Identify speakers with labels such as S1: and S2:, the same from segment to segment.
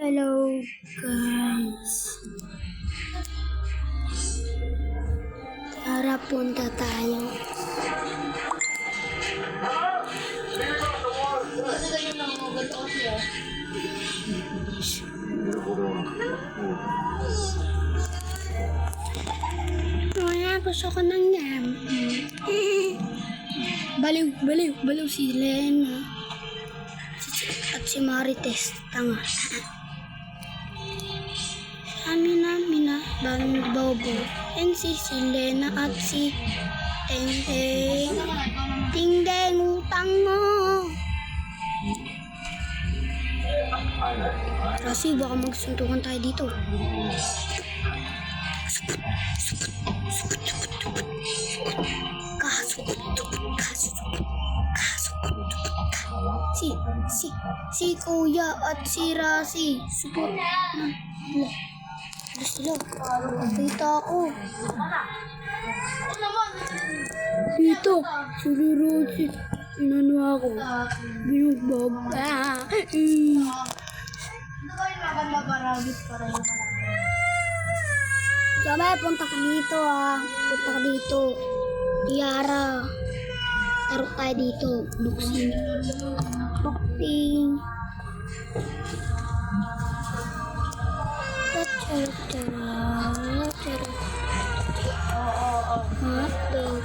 S1: Hello guys. Tara, punta tayo. Gusto ko ng yam. Baliw si Lena. At si Marites, tanga. Mina, daming bobo. And si Lena at si Teng. Ting-deng, utang mo. Kasi baka magsuntukan tayo dito. Si Kuya at si Rasi. Supot na. Alas sila. Kita ako. Dito. Si Rasi. Inano ako. Binugbog. Sabay, punta ka dito Punta ka dito. Tiara. Taro tayo dito. Boxing. Hotdog.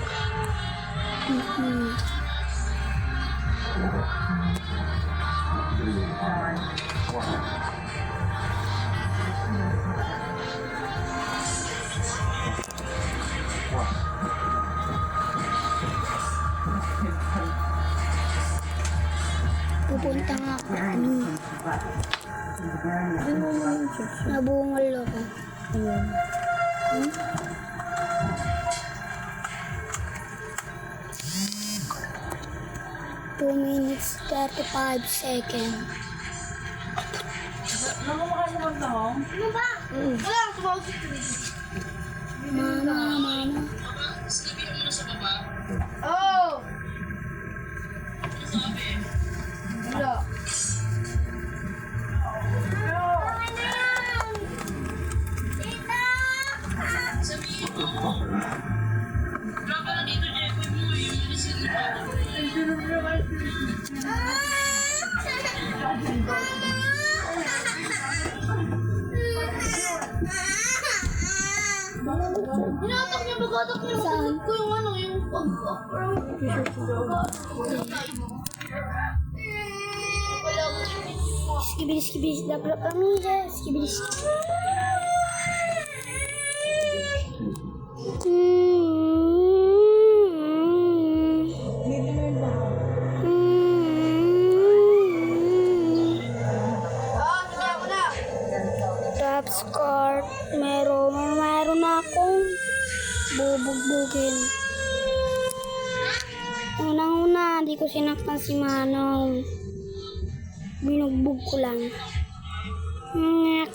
S1: Pupunta nga ako. Nabungal ako. Ayun. 2 minutes 35 seconds.
S2: Ano ba? Wala akong tumawag sa tuloy.
S1: Mama.
S2: Oh! Wala. Hinatak niya, bagatak niya. Saan? Ko yung ano, yung
S1: Skibidis, dapat pamilya. Skibidis. Top score. Meron akong bubugbugin. Unang-una, di ko sinaktan si Manong. Binugbog ko lang. Nyak.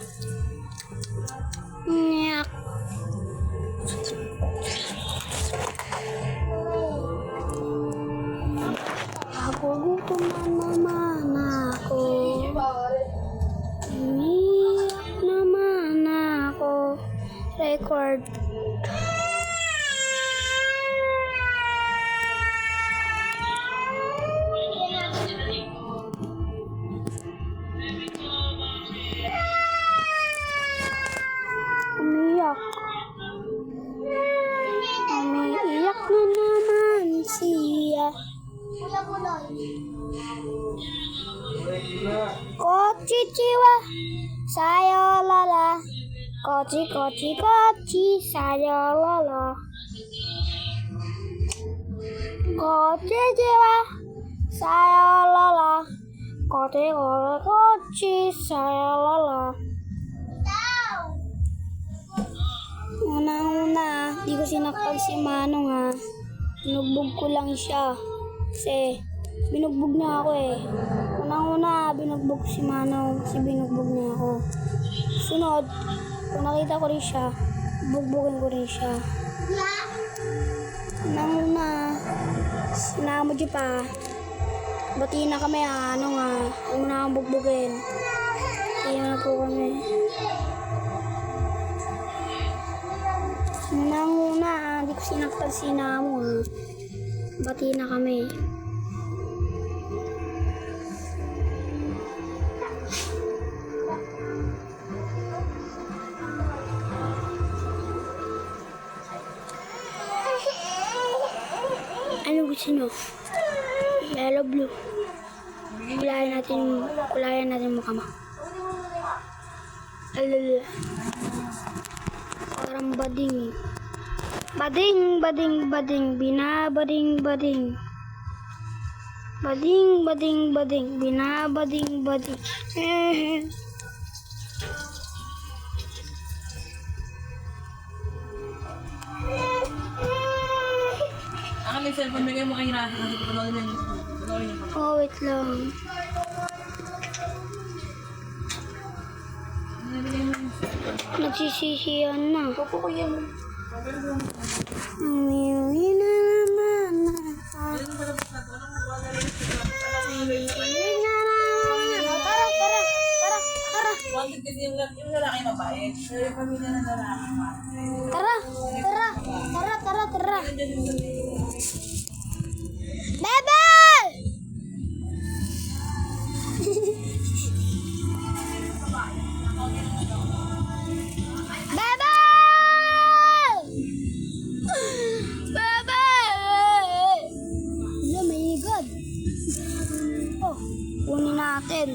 S1: Ako gutom naman ako. Umiyak naman ako. Record. Umiiyak na naman siya. Kochichiwa sayolala. Kochi sayolala. Kochichiwa sayolala. Kochi sayolala. Una, di ko sinaktan si Manong Binugbog ko lang siya. Kasi binugbog na ako Una, binugbog si Manong. Kasi binugbog na ako. Sunod, kung nakita ko rin siya, bugbugin ko rin siya. Una, sinamod siya pa. Bati na kami huwag mo na akong bugbugin. Hindi mo na po kami. Unang-una, hindi ko sinaktan si Namo ha. Bati na kami. Ano gusto nyo? Yellow, blue. Kulayan natin mukha mo. Alala. Parang bading. Bading, bading, bading. Binabading, bading. Bading, bading, bading. Binabading, bading.
S2: Akin yung cellphone, bigay mo kay Rafi. Kasi panoorin niya. Panoorin niya.
S1: Oh, wait lang. Nagsisisiyan na.
S2: Opo ko yan.
S1: Umiwi na naman ako. Umiwi na naman ako. Tara, tara, tara, tara.
S2: Wanted kasi yung lalaki mabait. Pero yung pamilya ng lalaki mabait.
S1: Tara, tara, tara, tara, tara. Bebe! Bebe! Bebe! Oh my God. Oh, kunin natin.